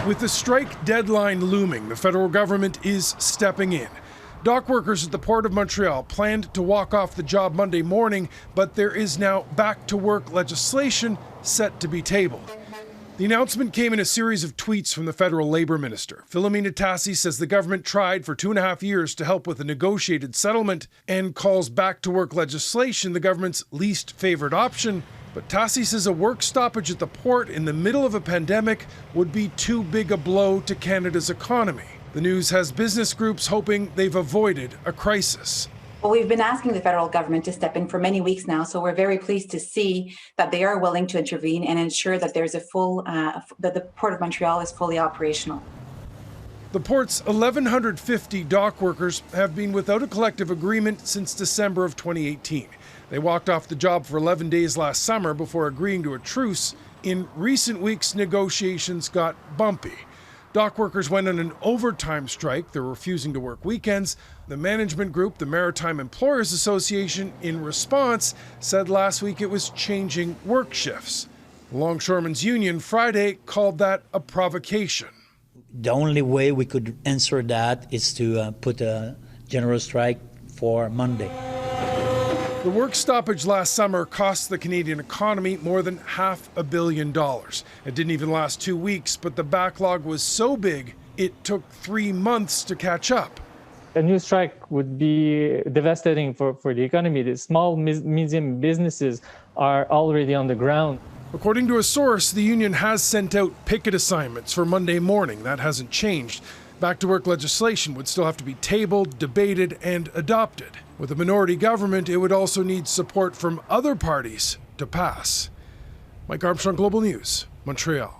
With the strike deadline looming, the federal government is stepping in. Dock workers at the Port of Montreal planned to walk off the job Monday morning, but there is now back-to-work legislation set to be tabled. The announcement came in a series of tweets from the federal labor minister. Tassi says the government tried for 2.5 years to help with a negotiated settlement and calls back-to-work legislation the government's least favored option. But Tassi says a work stoppage at the port in the middle of a pandemic would be too big a blow to Canada's economy. The news has business groups hoping they've avoided a crisis. Well, we've been asking the federal government to step in for many weeks now, so we're very pleased to see that they are willing to intervene and ensure that there's that the Port of Montreal is fully operational. The port's 1,150 dock workers have been without a collective agreement since December of 2018. They walked off the job for 11 days last summer before agreeing to a truce. In recent weeks, negotiations got bumpy. Dock workers went on an overtime strike. They're refusing to work weekends. The management group, the Maritime Employers Association, in response, said last week it was changing work shifts. The Longshoremen's Union Friday called that a provocation. The only way we could answer that is to put a general strike for Monday. The work stoppage last summer cost the Canadian economy more than $500 million. It didn't even last 2 weeks, but the backlog was so big, it took 3 months to catch up. A new strike would be devastating for the economy. The small, medium businesses are already on the ground. According to a source, the union has sent out picket assignments for Monday morning. That hasn't changed. Back-to-work legislation would still have to be tabled, debated, and adopted. With a minority government, it would also need support from other parties to pass. Mike Armstrong, Global News, Montreal.